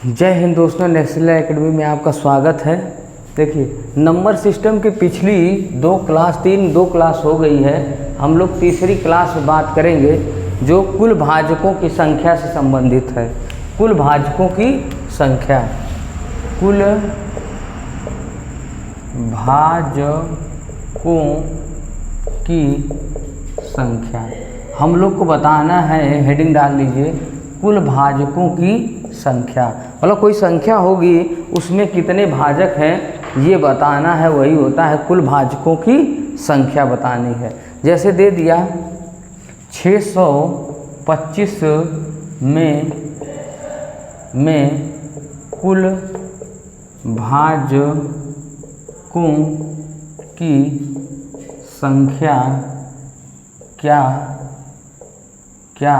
जय हिंद दोस्तों, next academy में आपका स्वागत है। देखिए, नंबर सिस्टम की पिछली दो क्लास हो गई है। हम लोग तीसरी क्लास में बात करेंगे जो कुल भाजकों की संख्या से संबंधित है। कुल भाजकों की संख्या, कुल भाजकों की संख्या हम लोग को बताना है। हेडिंग डाल लीजिए, कुल भाजकों की संख्या। मतलब कोई संख्या होगी उसमें कितने भाजक हैं ये बताना है, वही होता है कुल भाजकों की संख्या बतानी है। जैसे दे दिया 625 में कुल भाजकों की संख्या क्या क्या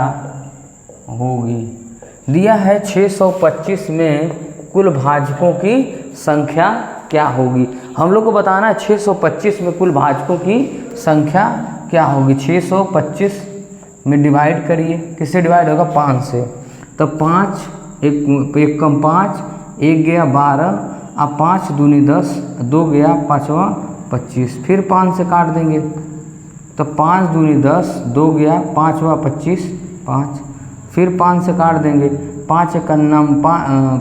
होगी। दिया है 625 में कुल भाजकों की संख्या क्या होगी। हम लोग को बताना है 625 में कुल भाजकों की संख्या क्या होगी। 625 में डिवाइड करिए, किससे डिवाइड होगा? 5 से। तो 5 एक कम 5, 1 गया 12, अब 5 दूनी 10, 2 गया 5वां 25, फिर 5 से काट देंगे तो 5 दूनी 10, 2 गया 5वां 25, 5, फिर 5 से काट देंगे, 5 एकन्नम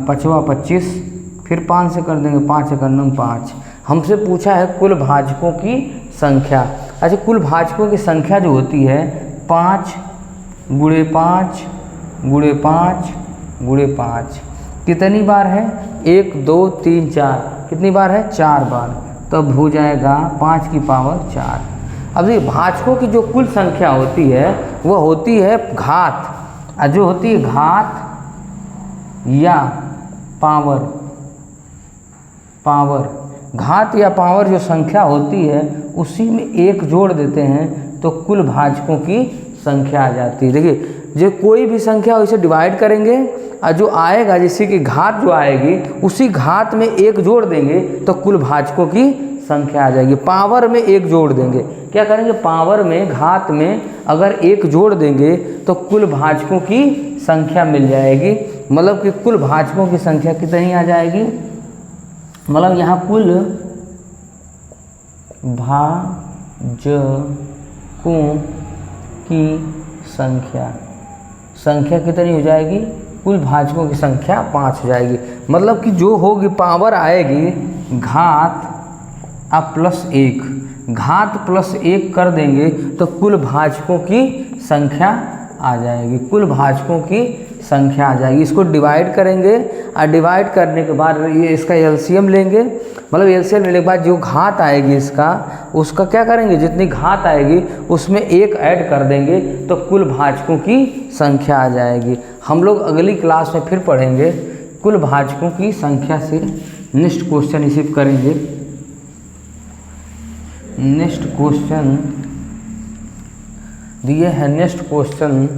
5वां 25, फिर 5 से कर देंगे, 5 एकन्नम 5। हमसे पूछा है कुल भाजकों की संख्या। अच्छा, कुल भाजकों की संख्या जो होती है 5 गुणे 5 गुणे 5 गुणे 5 कितनी बार है? 1 2 3 4। कितनी बार है? 4 बार। तब हो जाएगा 5 की पावर 4। अब ये भाजकों की जो कुल संख्या होती है वह होती है घात, जो होती है घात या पावर। घात या पावर जो संख्या होती है उसी में 1 जोड़ देते हैं तो कुल भाजकों की संख्या आ जाती है। देखिए, जो कोई भी संख्या उसे डिवाइड करेंगे और जो आएगा, जैसे कि घात जो आएगी उसी घात में 1 जोड़ देंगे तो कुल भाजकों की संख्या आ जाएगी। पावर में 1 जोड़ देंगे, क्या करेंगे? पावर में, घात में अगर 1 जोड़ देंगे तो कुल भाजकों की संख्या मिल जाएगी। मतलब कि कुल भाजकों की संख्या कितनी आ जाएगी? मतलब यहाँ कुल भाजकों की संख्या कितनी हो जाएगी? कुल भाजकों की संख्या 5 हो जाएगी। मतलब कि जो होगी पावर आएगी घात अब +1, घात +1 कर देंगे तो कुल भाजकों की संख्या आ जाएगी। कुल भाजकों की संख्या आ जाएगी। इसको डिवाइड करेंगे और डिवाइड करने के बाद ये इसका एलसीएम लेंगे। मतलब एलसीएम लेने के बाद जो घात आएगी उसका क्या करेंगे? जितनी घात आएगी उसमें 1 ऐड कर देंगे तो कुल भाजकों की संख्या आ जाएगी। हम लोग अगली क्लास में फिर पढ़ेंगे कुल भाजकों की संख्या से। नेक्स्ट क्वेश्चन रिसीव करेंगे। नेक्स्ट क्वेश्चन दिए है। नेक्स्ट क्वेश्चन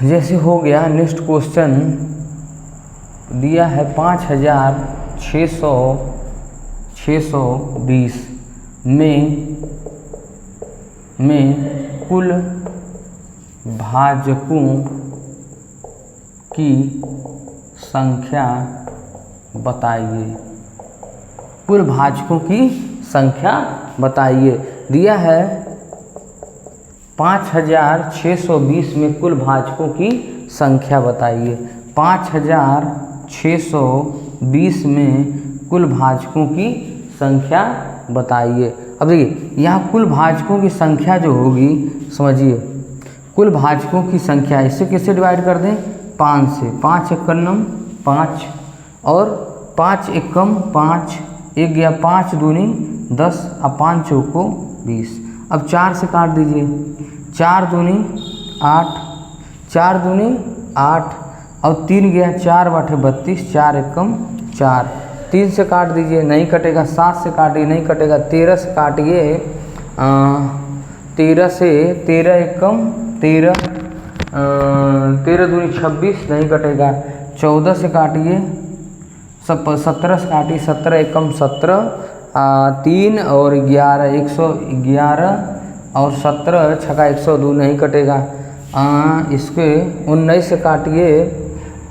जैसे हो गया, नेक्स्ट क्वेश्चन दिया है 5620 में कुल भाजकों की संख्या बताइए। कुल भाजकों की संख्या बताइए। दिया है 5620 में कुल भाजकों की संख्या बताइए। 5620 में कुल भाजकों की संख्या बताइए। अब देखिए, यहाँ कुल भाजकों की संख्या जो होगी, समझिए, कुल भाजकों की संख्या इससे किससे डिवाइड कर दें? 5 से। 5 एकन्नम 5 और 5 एकम 5, 1 गया 5 दूनी 10, अब 5 चौको 20। अब 4 से काट दीजिए, 4 दूनी 8, 4 दूनी 8 और 3 गया 4 बटे 32, 4 एकम 4, 3 से काट दीजिए, नहीं कटेगा। 7 से काटिए, नहीं कटेगा। 13 से काटिए, 13 से 13 एकम 13, 13 दूनी 26, नहीं कटेगा। 14 से काटिए, 17 से काटिए, 17 एकम 17, 3 और 11 111 और 17 छका 102 नहीं कटेगा। इसके 19 से काटिए,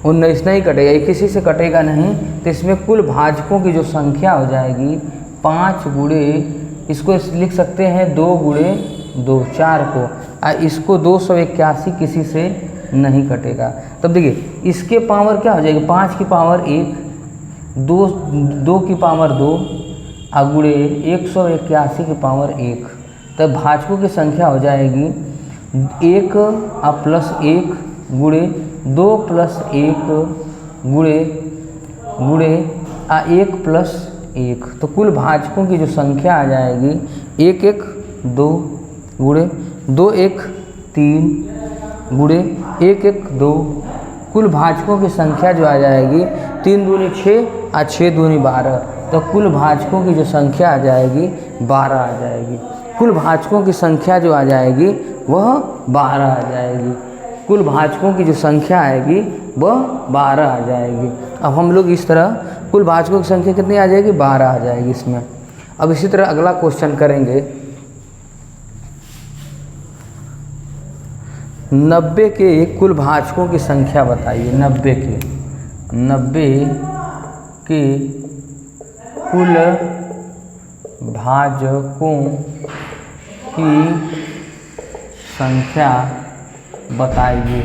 19 नहीं कटेगा, ये किसी से कटेगा नहीं। तो इसमें कुल भाजकों की जो संख्या हो जाएगी 5 गुणे, इसको लिख सकते हैं 2 गुणे 2, 4 को, इसको 281 किसी से नहीं कटेगा। तब देखिए इसके पावर क्या हो जाएगी, 5 की पावर 1, 2 की पावर 2 गुणे 181 की पावर 1। तब भाजकों की संख्या हो जाएगी 1 प्लस 1 गुणे 2 प्लस 1 गुणे 1 प्लस 1। तो कुल भाजकों की जो संख्या आ जाएगी 1 1 2 गुणे 2 1 3 गुणे 1 1 2। कुल भाजकों की संख्या जो आ जाएगी 3 दूनी 6 और 6 दूनी 12। तो कुल भाजकों की जो संख्या आ जाएगी 12 आ जाएगी। कुल भाजकों की संख्या जो आ जाएगी वह 12 आ जाएगी। कुल भाजकों की जो संख्या आएगी वह 12 आ जाएगी। अब हम लोग इस तरह कुल भाजकों की संख्या कितनी आ जाएगी, 12 आ जाएगी इसमें। अब इसी तरह अगला क्वेश्चन करेंगे, 90 के कुल भाजकों की संख्या बताइए। 90 के कुल भाजकों की संख्या बताइए।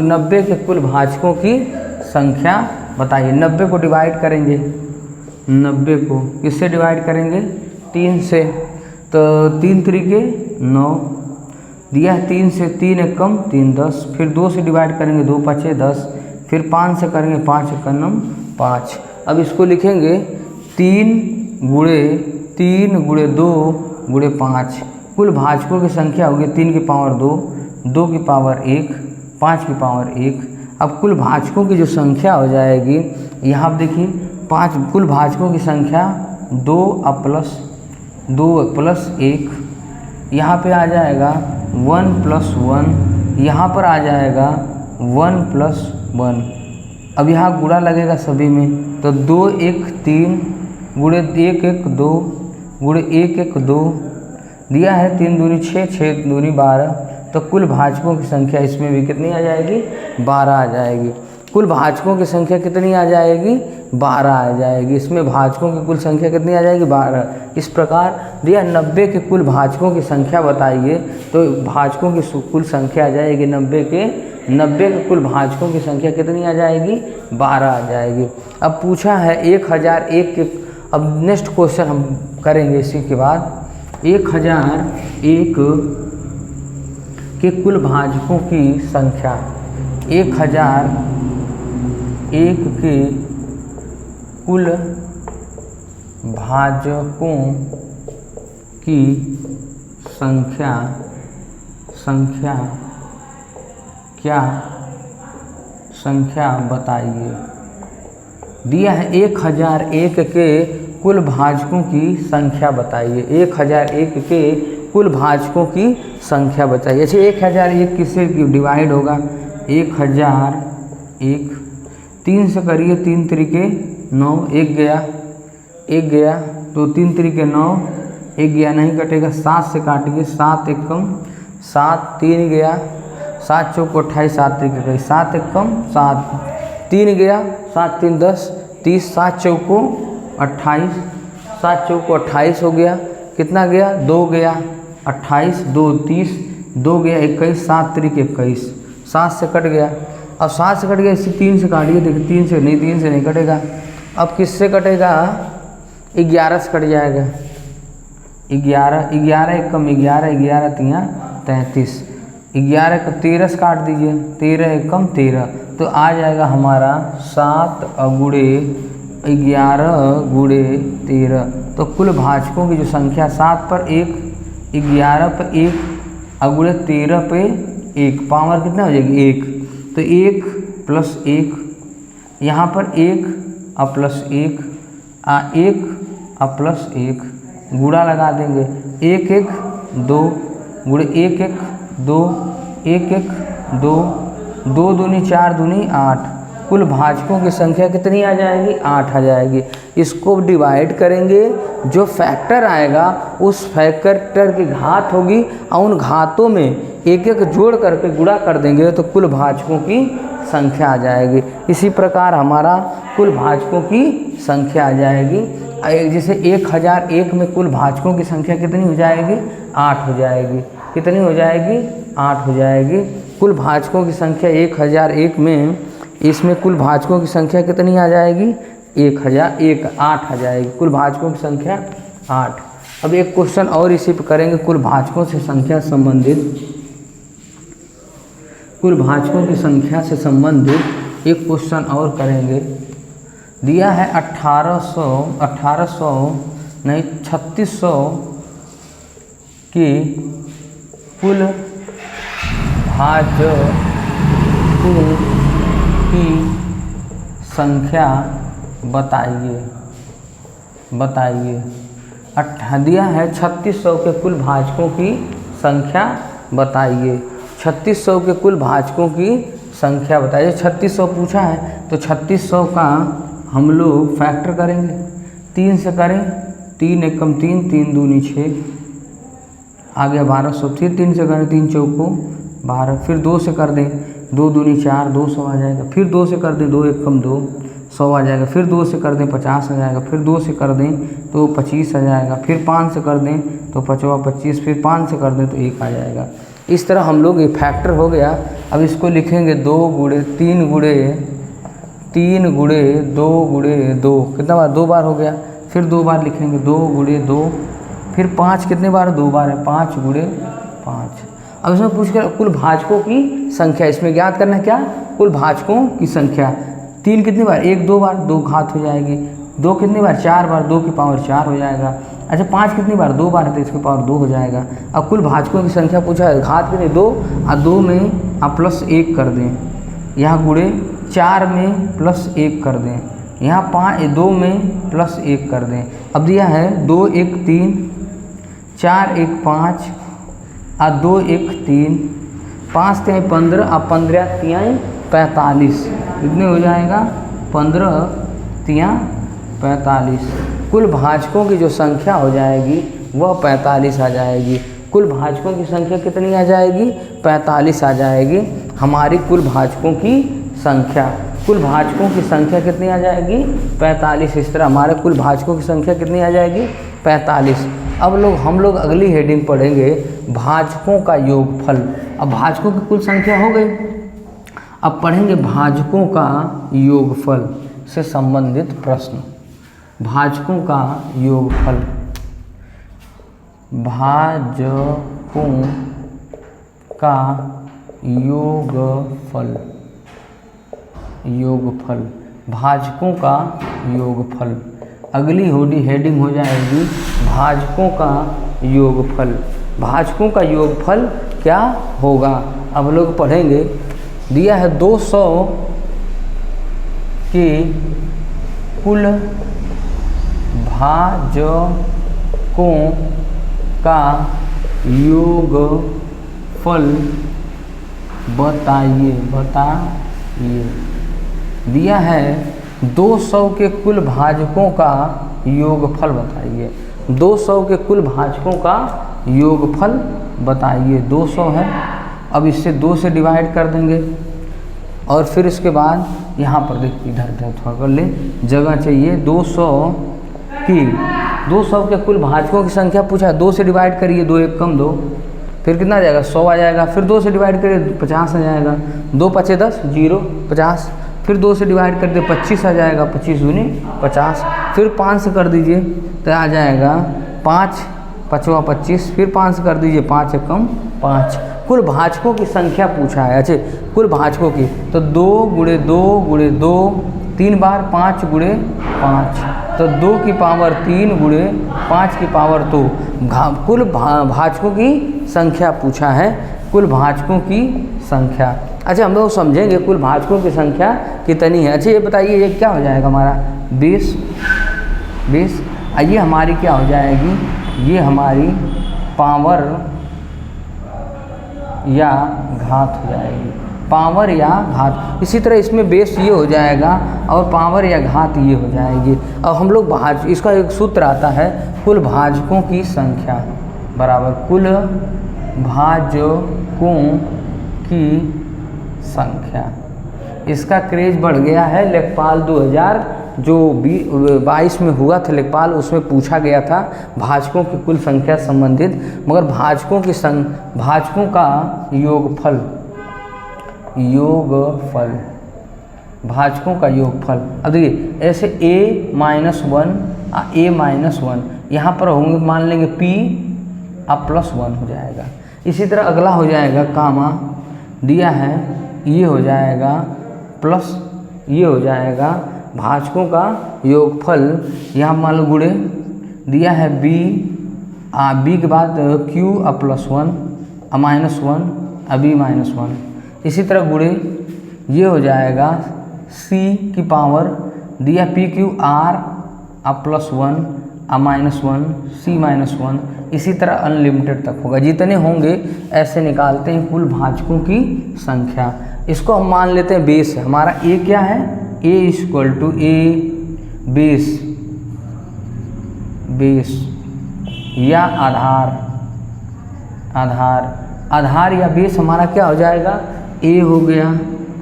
90 के कुल भाजकों की संख्या बताइए। 90 को डिवाइड करेंगे, 90 को किससे डिवाइड करेंगे, 3 से। तो 3 तरीके 9 दिया है, 3 से 3 एक कम 3 10, फिर 2 से डिवाइड करेंगे 2 5 10, फिर 5 से करेंगे 5 एक कम 5। अब इसको लिखेंगे 3 गुणे 2 गुणे 5। कुल भाजकों की संख्या होगी 3 की पावर 2, 2 की पावर 1, 5 की पावर 1। अब कुल भाजकों की जो संख्या हो जाएगी, यहाँ पर देखिए 5 कुल भाजकों की संख्या 2 प्लस 1, यहाँ पे आ जाएगा 1 प्लस 1, यहाँ पर आ जाएगा 1 प्लस 1। अब यहाँ गुणा लगेगा सभी में, तो 2 1 3 गुणे 1 1 2 गुणे 1 1 2 दिया है, 3 दूनी 6 6 दूनी 12। तो कुल भाजकों की संख्या इसमें भी कितनी आ जाएगी, 12 आ जाएगी। कुल भाजकों की संख्या कितनी आ जाएगी, 12 आ जाएगी। इसमें भाजकों की कुल संख्या कितनी आ जाएगी, 12। इस प्रकार दिया 90 के कुल भाजकों की संख्या बताइए, तो भाजकों की कुल संख्या आ जाएगी 90 के कुल भाजकों की संख्या कितनी आ जाएगी, 12 आ जाएगी। अब पूछा है 1001 के, अब नेक्स्ट क्वेश्चन हम करेंगे इसी के बाद। 1001 के कुल भाजकों की संख्या, 1001 के कुल भाजकों की संख्या बताइए। दिया है 1001 के कुल भाजकों की संख्या बताइए। 1001 के कुल भाजकों की संख्या बताइए। अच्छा 1001 किससे डिवाइड होगा, 1001 3 से करिए, 3 तरीके 9, 1 गया तो 3 तरीके 9, 1 गया नहीं कटेगा, 7 से काटिए, 7 एक कम 7, 3 गया, 7 चौक 28, 7 तरीके गई, 7 एक कम 7, 3 गया, 7 3 10 30, 7 चौको 28, 7 चौको 28 हो गया। कितना गया, 2 गया 28, 2 30, 2 गया 21, 7 तरीके 21, 7 से कट गया। अब 7 से कट गया, इसी 3 से काटिए, देखिए 3 से नहीं कटेगा। अब किससे कटेगा, 11 से कट जाएगा, 11 एक कम 11, 11 तियाँ 33, 11 को 13 से काट दीजिए, 13 एक कम 13, तो आ जाएगा हमारा 7 गुणे 11 गुणे 13। तो कुल भाजकों की जो संख्या 7 पर 1, 11 पर 1 गुणे 13 पे 1, पावर कितना हो जाएगी 1, तो 1 प्लस 1, यहाँ पर 1 प्लस 1 1 प्लस 1 गुणा लगा देंगे, 1 1 2 गुणे 1 1 2 1 1 2 2 दूनी 4 दूनी 8। कुल भाजकों की संख्या कितनी आ जाएगी, 8 आ जाएगी। इसको डिवाइड करेंगे, जो फैक्टर आएगा उस फैक्टर की घात होगी और उन घातों में एक एक जोड़ करके गुणा कर देंगे, तो कुल भाजकों की संख्या आ जाएगी। इसी प्रकार हमारा कुल भाजकों की संख्या आ जाएगी। जैसे 1001 में कुल भाजकों की संख्या कितनी हो जाएगी? 8 हो जाएगी। कितनी हो जाएगी? 8 हो जाएगी। कुल भाजकों की संख्या 1001 में, इसमें कुल भाजकों की संख्या कितनी आ जाएगी? 8 आ जाएगी। कुल भाजकों की संख्या 8। अब एक क्वेश्चन और इसी पर करेंगे, कुल भाजकों से संख्या संबंधित, कुल भाजकों की संख्या से संबंधित एक क्वेश्चन और करेंगे। दिया है 3600 की कुल भाजकों की संख्या बताइए। दिया है 3600 के कुल भाजकों की संख्या बताइए। 3600 के कुल भाजकों की संख्या बताइए। 3600 पूछा है तो 3600 का हम लोग फैक्टर करेंगे। 3 से करें, 3 एकम 3, 3 दूनी 6, आ गया 1200। फिर 3 से करें, 3 चौको 12, फिर 2 से कर दें, 2 दूनी 4, 200 आ जाएगा। फिर 2 से कर दें, 2 एकम 2, 100 आ जाएगा। फिर 2 से कर दें, 50 आ जाएगा। फिर 2 से कर दें तो 25 आ जाएगा। फिर 5 से कर दें तो 5 25, फिर 5 से कर दें तो 1 आ जाएगा। इस तरह हम लोग, ये फैक्टर हो गया। अब इसको लिखेंगे 2 गुणे 3 गुणे 2 गुणे 2, कितना बार? 2 बार हो गया। फिर 2 बार लिखेंगे 2 गुणे 2, फिर 5 कितने बार? 2 बार है, 5 गुणे 5। अब इसमें पूछ कर कुल भाजकों की संख्या, इसमें ज्ञात करना है क्या? कुल भाजकों की संख्या। 3 कितनी बार? 1 2 बार, 2 घात हो जाएगी। 2 कितनी बार? 4 बार, 2 की पावर 4 हो जाएगा। अच्छा 5 कितनी बार? 2 बार है तो इसकी पावर 2 हो जाएगा। अब कुल भाजकों की संख्या पूछा है, घात कितनी? 2, और 2 में आप +1 कर दें, यहाँ गुणे 4 में +1 कर दें, यहाँ 2 में +1 कर दें। अब दिया है 2 1 3, 4 1 5, और 2 1 3, 5 3 15, और 15 3 45, कितने हो जाएगा? 15 3 45। कुल भाजकों की जो संख्या हो जाएगी वह 45 आ जाएगी। कुल भाजकों की संख्या कितनी आ जाएगी? 45 आ जाएगी। हमारी कुल भाजकों की संख्या, कुल भाजकों की संख्या कितनी आ जाएगी? 45। इस तरह हमारे कुल भाजकों की संख्या कितनी आ जाएगी? 45। अब हम लोग अगली हेडिंग पढ़ेंगे, भाजकों का योगफल। अब भाजकों की कुल संख्या हो गई, अब पढ़ेंगे भाजकों का योगफल से संबंधित प्रश्न। भाजकों का योगफल, भाजकों का योगफल, भाजकों का योगफल। अगली हेडिंग हो जाएगी भाजकों का योगफल। भाजकों का योगफल क्या होगा? अब लोग पढ़ेंगे। दिया है 200 के कुल भाजकों का योगफल बताइए। दिया है 200 के कुल भाजकों का योगफल बताइए। 200 के कुल भाजकों का योगफल बताइए। 200 है, अब इससे 2 से डिवाइड कर देंगे, और फिर इसके बाद यहाँ पर देखिए, इधर थोड़ा कर ले, जगह चाहिए। 200 के कुल भाजकों की संख्या पूछा, 2 से डिवाइड करिए, 2 1 कम 2, फिर कितना आ जाएगा? 100 आ जाएगा। फिर 2 से डिवाइड करिए, 50 आ जाएगा। 2 5 10 0 50, फिर 2 से डिवाइड कर दे, 25 आ जाएगा। 25 दूनी 50, फिर 5 से कर दीजिए तो आ जाएगा 5 5 25, फिर 5 से कर दीजिए, 5 एकम 5। कुल भाजकों की संख्या पूछा है। अच्छा कुल भाजकों की, तो 2 गुणे 2 गुणे 2, 3 बार 5 गुणे 5, तो 2 की पावर 3 गुणे 5 की पावर 2। कुल भाजकों की संख्या पूछा है, कुल भाजकों की संख्या। अच्छा हम लोग समझेंगे कुल भाजकों की संख्या कितनी है। अच्छा ये बताइए, ये क्या हो जाएगा हमारा? 20। ये हमारी क्या हो जाएगी? ये हमारी पावर या घात हो जाएगी, पावर या घात। इसी तरह इसमें बेस ये हो जाएगा और पावर या घात ये हो जाएगी। अब हम लोग इसका एक सूत्र आता है, कुल भाजकों की संख्या बराबर कुल भाजकों की संख्या। इसका क्रेज बढ़ गया है। लेखपाल 2000 जो 22 में हुआ था लेखपाल, उसमें पूछा गया था भाजकों की कुल संख्या संबंधित, मगर भाजकों का योगफल भाजकों का योगफल। अब देखिए ऐसे a-1 यहाँ पर होंगे, मान लेंगे p अब +1 हो जाएगा। इसी तरह अगला हो जाएगा कामा, दिया है ये हो जाएगा प्लस ये हो जाएगा भाजकों का योगफल, यहाँ मान लो गुणे, दिया है b के बाद q अब +1 अब -1 अब b -1। इसी तरह गुणे ये हो जाएगा c की पावर, दिया pq r अब +1 अब -1 c -1। इसी तरह अनलिमिटेड तक होगा, जितने होंगे ऐसे निकालते हैं कुल भाजकों की संख्या। इसको हम मान लेते हैं बेस है हमारा। a क्या है, a = a बेस या आधार या बेस हमारा क्या हो जाएगा, a हो गया,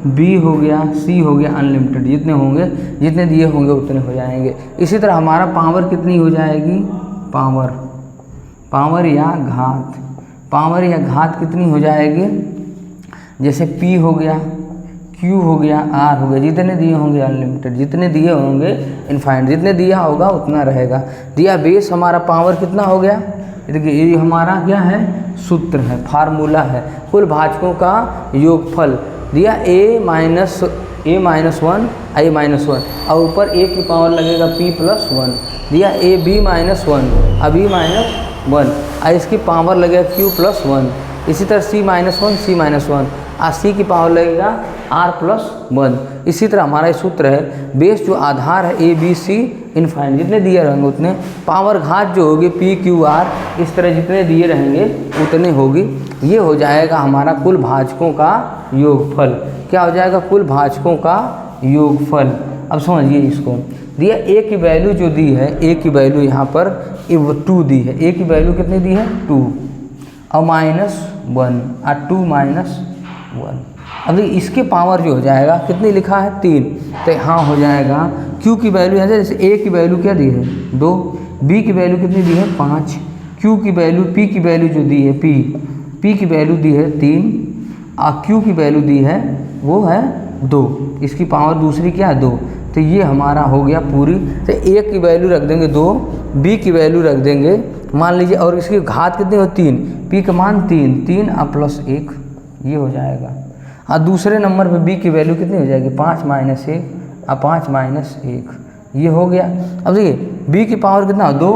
b हो गया, c हो गया, अनलिमिटेड जितने होंगे, जितने दिए होंगे उतने हो जाएंगे। इसी तरह हमारा पावर कितनी हो जाएगी, पावर या घात कितनी हो जाएगी, जैसे p हो गया, q हो गया, r हो गया, जितने दिए होंगे अनलिमिटेड, जितने दिए होंगे इनफाइनाइट, जितने दिया होगा उतना रहेगा। दिया बेस हमारा पावर कितना हो गया, देखिए ये हमारा क्या है, सूत्र है, फार्मूला है, कुल भाजकों का योगफल। दिया a-1 और ऊपर a की पावर लगेगा p + 1, दिया ab-1 अब e-1 और इसकी पावर लगेगा q + 1। इसी तरह c-1 और c की पावर लगेगा r + 1। इसी तरह हमारा सूत्र है, बेस जो आधार है a b c इनफाइनाइट, जितने दिए रहेंगे उतने, पावर घात जो होगी p q r, इस तरह जितने दिए रहेंगे उतने होगी। ये हो जाएगा हमारा कुल भाजकों का योगफल। क्या हो जाएगा, कुल भाजकों का योगफल। अब समझिए इसको, दिया a की वैल्यू जो दी है, a की वैल्यू यहाँ पर 2 दी है, a की वैल्यू कितनी दी है 2 और -1 और 2 -1। अब इसके पावर जो हो जाएगा कितनी लिखा है 3, तो यहाँ हो जाएगा q की वैल्यू है, जैसे a की वैल्यू क्या दी है 2, b की वैल्यू कितनी दी है 5, q की वैल्यू p की वैल्यू जो दी है p की वैल्यू दी है 3 और q की वैल्यू दी है वो है 2, इसकी पावर दूसरी क्या है 2। तो ये हमारा हो गया पूरी। तो a की वैल्यू रख देंगे 2, b की वैल्यू रख देंगे मान लीजिए, और इसकी घात कितनी हो 3, p का मान 3 और +1, ये हो जाएगा। और दूसरे नंबर पे b की वैल्यू कितनी हो जाएगी 5 - 1 और 5 - 1, ये हो गया। अब देखिए b की पावर कितना 2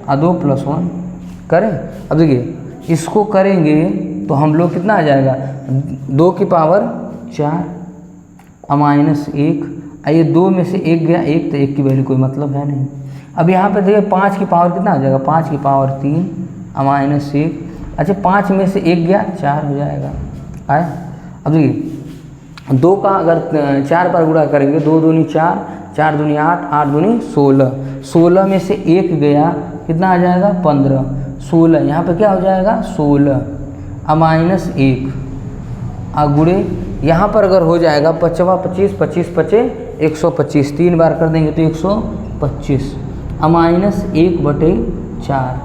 और 2 + 1 करें। अब देखिए इसको करेंगे तो हम लोग कितना आ जाएगा, 2 की पावर 4 और -1, ये 2 में से 1 गया 1, तो 1 की वैल्यू कोई मतलब है नहीं। अब यहाँ पे देखिए 5 की पावर कितना आ जाएगा, 5 की पावर 3 और -1, अच्छा 5 में से 1 गया 4 हो जाएगा आया। अब देखिए 2 का अगर 4 पर गुणा करेंगे, 2 दूनी 4, 4 दूनी 8, 8 दूनी 16, 16 में से 1 गया कितना आ जाएगा 15, 16 यहाँ पे क्या हो जाएगा 16 और -1 और गुणे यहाँ पर अगर हो जाएगा 5 × 25, 25 × 5 125, 3 बार कर देंगे तो 125 और -1/4,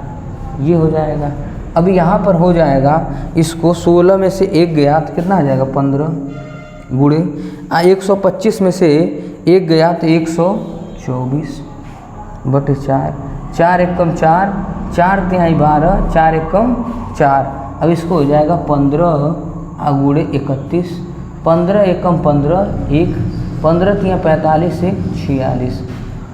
ये हो जाएगा। अब यहाँ पर हो जाएगा, इसको 16 में से 1 गया तो कितना आ जाएगा 15 गुणे 125 में से 1 गया तो 124/4, 4 एकम 4, 4 तिहाई 12, 4 एकम 4। अब इसको हो जाएगा 15 गुणे 31, 15 एकम 15, 1, 15 तिहाई 45, 1 46।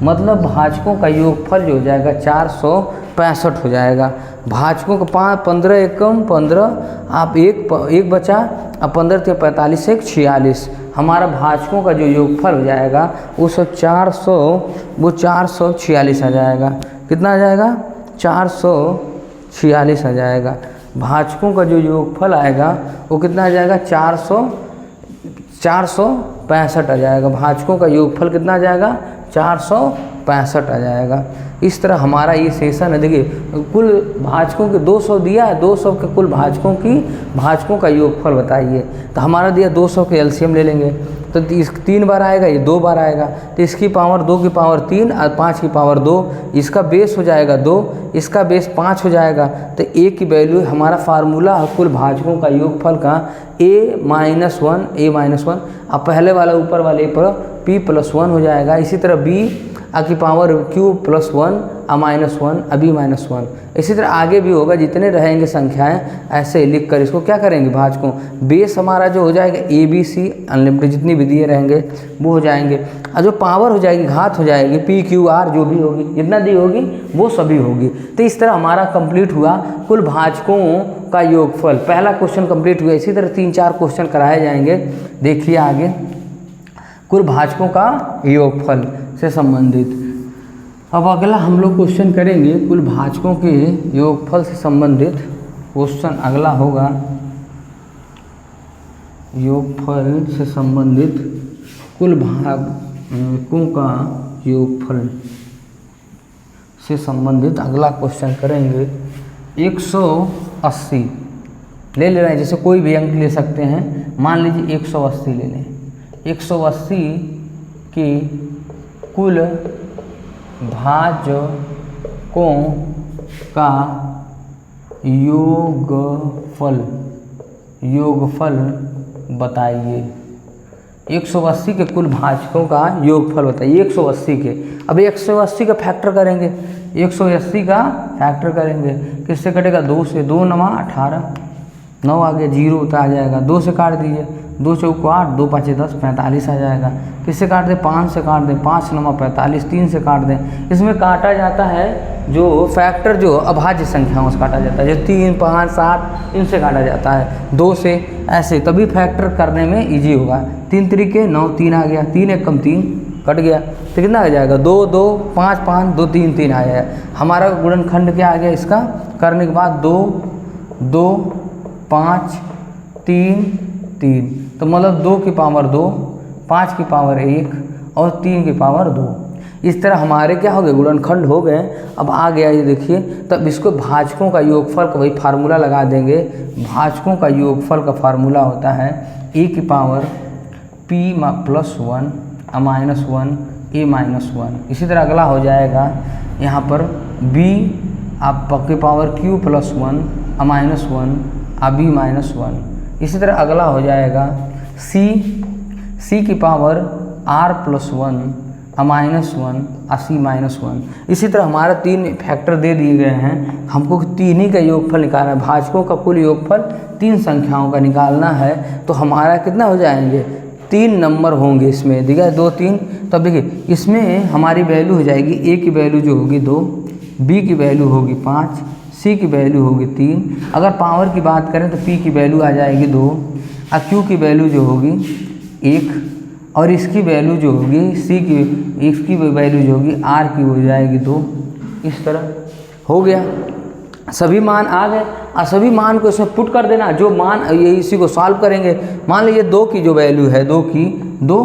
मतलब भाजकों का योगफल जो हो जाएगा 465 हो जाएगा। भाजकों का 15 एकम 15, आप एक बचा, अब 15 तिहाई 45, 1 46। हमारा भाजकों का जो योगफल हो जाएगा वो 446 आ जाएगा। कितना आ जाएगा 446 आ जाएगा। भाजकों का जो योगफल आएगा वो कितना आ जाएगा 465 आ जाएगा। भाजकों का योगफल कितना आ जाएगा 465 आ जाएगा। इस तरह हमारा ये सेशन है। देखिए कुल भाजकों के 200 दिया है, 200 के कुल भाजकों का योगफल बताइए। तो हमारा दिया 200 के एलसीएम ले लेंगे, तो 3 बार आएगा, ये 2 बार आएगा, तो इसकी पावर 2 की पावर 3 और 5 की पावर 2, इसका बेस हो जाएगा 2, इसका बेस 5 हो जाएगा। तो a की वैल्यू हमारा फार्मूला है कुल भाजकों का योगफल का a-1 अब पहले वाला ऊपर वाले पर p+1 हो जाएगा। इसी तरह b की पावर q+1 -1 अभी -1। इसी तरह आगे भी होगा, जितने रहेंगे संख्याएं ऐसे लिख कर इसको क्या करेंगे भाजकों। बेस हमारा जो हो जाएगा ABC अनलिमिटेड, जितनी भी दिए रहेंगे वो हो जाएंगे, और जो पावर हो जाएगी घात हो जाएगी PQR जो भी होगी, जितना दी होगी वो सभी होगी। तो इस तरह हमारा कंप्लीट हुआ कुल भाजकों का योगफल। पहला क्वेश्चन कंप्लीट हुआ। इसी तरह 3-4 क्वेश्चन कराए जाएंगे। देखिए आगे कुल भाजकों का योगफल से संबंधित। अब अगला हम लोग क्वेश्चन करेंगे कुल भाजकों के योगफल से संबंधित क्वेश्चन। अगला होगा योगफल से संबंधित कुल भाजकों का योगफल से संबंधित अगला क्वेश्चन करेंगे। 180 ले रहे हैं, जैसे कोई भी अंक ले सकते हैं। मान लीजिए 180 ले लें। 180 की कुल भाजकों का योगफल बताइए। 180 के कुल भाजकों का योगफल बताइए। 180 के, अब 180 का फैक्टर करेंगे। 180 का फैक्टर करेंगे, किससे कटेगा? 2 से। 2 9 18, 9 आ गया, 0 आ जाएगा। 2 से काट दीजिए, 2 चौको 8, 2 5 10, 45 आ जाएगा। किससे काट दें? 5 से काट दें, 5 9 45, 3 से काट दें। इसमें काटा जाता है जो फैक्टर जो अभाज्य संख्याओं से काटा जाता है, जो 3 5 7 इनसे काटा जाता है। 2 से ऐसे, तभी फैक्टर करने में इजी होगा। 3 तरीके 9, 3 आ गया, 3 1 कम 3 कट गया, तो कितना आ जाएगा? 2 2 5 5 2 3 3 आ जाएगा। हमारा गुणनखंड क्या आ गया इसका करने के बाद? 2 2 5 3 3, तो मतलब 2 की पावर 2, 5 की पावर 1 और 3 की पावर 2। इस तरह हमारे क्या हो गए? गुणनखंड हो गए। अब आ गया ये देखिए, तब इसको भाजकों का योगफल का वही फार्मूला लगा देंगे। भाजकों का योगफल का फार्मूला होता है a की पावर p+1 -1 a -1। इसी तरह अगला हो जाएगा यहाँ पर b आपकी पावर q+1 -1 b -1। इसी तरह अगला हो जाएगा c की पावर r+1 -1 c -1। इसी तरह हमारा 3 फैक्टर दे दिए गए हैं, हमको 3 ही का योगफल निकालना है। भाजकों का कुल योगफल 3 संख्याओं का निकालना है, तो हमारा कितना हो जाएंगे? 3 नंबर होंगे इसमें, ठीक है, 2 3। तब देखिए इसमें हमारी वैल्यू हो जाएगी, a की वैल्यू जो होगी 2, b की वैल्यू होगी 5, c की वैल्यू होगी 3। अगर पावर की बात करें तो p की वैल्यू आ जाएगी 2, और q की वैल्यू जो होगी 1, और इसकी वैल्यू जो होगी इसकी वैल्यू जो होगी r की हो जाएगी 2। इस तरह हो गया, सभी मान आ गए, और सभी मान को इसमें पुट कर देना। जो मान ये इसी को सॉल्व करेंगे। मान लीजिए 2 की जो वैल्यू है 2 की 2,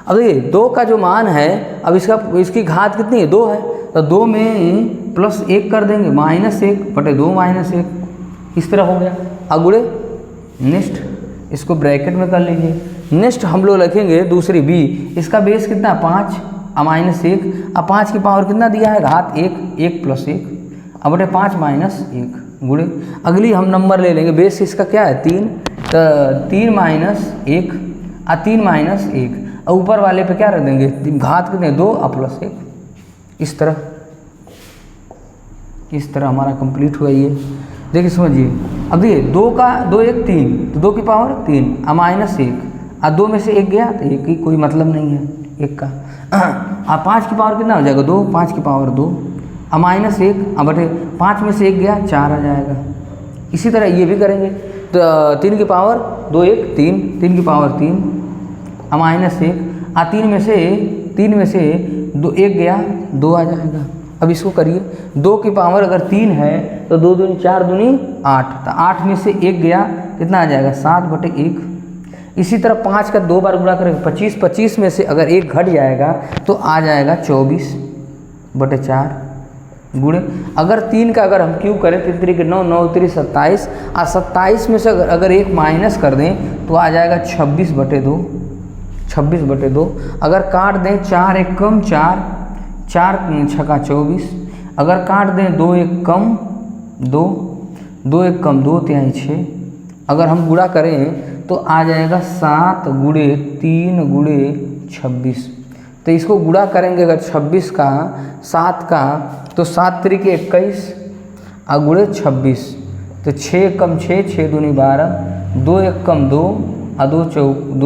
अब देखिए 2 का जो मान है, अब इसकी घात कितनी है? 2 है, तो 2 में +1 कर देंगे, -1/2 -1। इस तरह हो गया। अब गुणे नेक्स्ट इसको ब्रैकेट में कर लीजिए। नेक्स्ट हम लोग लिखेंगे दूसरी b, इसका बेस कितना? 5 -1। अब 5 की पावर कितना दिया है? घात 1 1 + 1 अब 5 -1 गुणे। अगली हम नंबर ले लेंगे, बेस इसका क्या है? 3, तो 3 -1 और 3 -1, और ऊपर वाले पे क्या रख देंगे? घात कितने? 2 और +1। इस तरह हमारा कंप्लीट हुआ ये। देखिए समझिए, अब देखिए 2 का 2 1 3, तो 2 की पावर 3 और -1, और 2 में से 1 गया तो 1 की कोई मतलब नहीं है 1 का। अब 5 की पावर कितना हो जाएगा? 2, 5 की पावर 2 और -1, अब 5 में से 1 गया 4 आ जाएगा। इसी तरह ये भी करेंगे, तो 3 की पावर 2 1 3, 3 की पावर 3 और -1, और 3 में से 2 1 गया 2 आ जाएगा। अब इसको करिए, 2 की पावर अगर 3 है तो 2 दूनी 4 दूनी 8, तो 8 में से 1 गया कितना आ जाएगा? 7/1। इसी तरह 5 का 2 बार गुणा करेंगे 25, 25 में से अगर 1 घट जाएगा तो आ जाएगा 24/4 गुणे। अगर 3 का अगर हम क्यू करें 3 3 9 9 3 27, और 27 में से अगर 1 माइनस कर दें तो आ जाएगा 26/2। 26/2। अगर काट दें 4 एक कम 4, 4 छक्का 24। अगर काट दें 2 एक कम 2, 2 एक कम 2 तिहाई 6। अगर हम गुणा करें तो आ जाएगा 7 गुणे 3 गुणे 26। तो इसको गुणा करेंगे अगर 26 का 7 का तो 7 त्रिक 21 और गुणे 26। तो 6 कम 6, 6 दूनी 12, 2 एक कम 2 और 2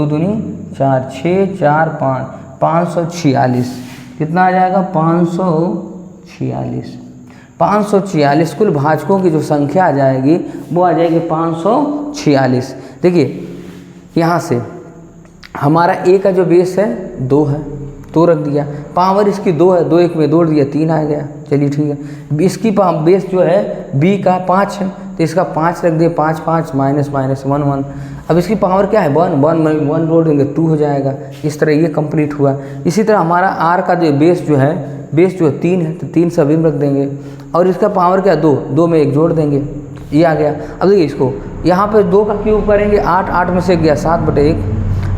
दूनी 4, 6 4 5, 546। कितना आ जाएगा 546। 546 कुल भाजकों की जो संख्या आ जाएगी वो आ जाएगी 546। देखिए यहाँ से हमारा ए का जो बेस है 2 है, तो रख दिया। पावर इसकी 2 है, 2 एक में जोड़ दिया 3 आ गया। चलिए ठीक है। इसकी बेस जो है बी का 5 है, तो इसका 5 रख दिया। 5 5 माइनस माइनस 1 1। अब इसकी पावर क्या है 1 1 1 जोड़ देंगे 2 हो जाएगा। इस तरह ये कंप्लीट हुआ। इसी तरह हमारा आर का जो बेस जो है 3 है, तो 3 सभी में रख देंगे। और इसका पावर क्या 2, 2 में 1 जोड़ देंगे, ये आ गया। अब देखिए इसको यहाँ पे 2 का क्यूब करेंगे 8, 8 में से 1 गया 7/1।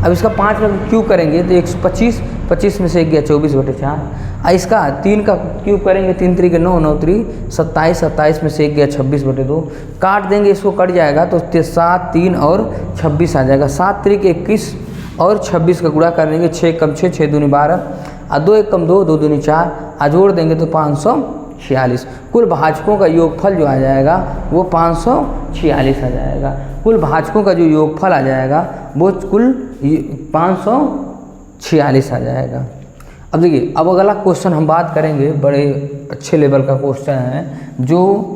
अब इसका 5 का क्यूब करेंगे तो 125, 25 में से 1 गया 24/4। और इसका 3 का क्यूब करेंगे 3 3 के 9, 9 3 27, 27 में से 1 गया 26/2। काट देंगे इसको, कट जाएगा तो 7 3 और 26 आ जाएगा। 7 3 21 और 26 का गुणा करेंगे 6 कम 6, 6 दूनी 12 और 2 एक कम 2, 2 दूनी 4 और जोड़ देंगे तो 546। कुल भाजकों का योगफल जो आ जाएगा वो 546 आ जाएगा। कुल भाजकों का जो योगफल आ जाएगा वो कुल 546 आ जाएगा। अब देखिए अब अगला क्वेश्चन हम बात करेंगे, बड़े अच्छे लेवल का क्वेश्चन है जो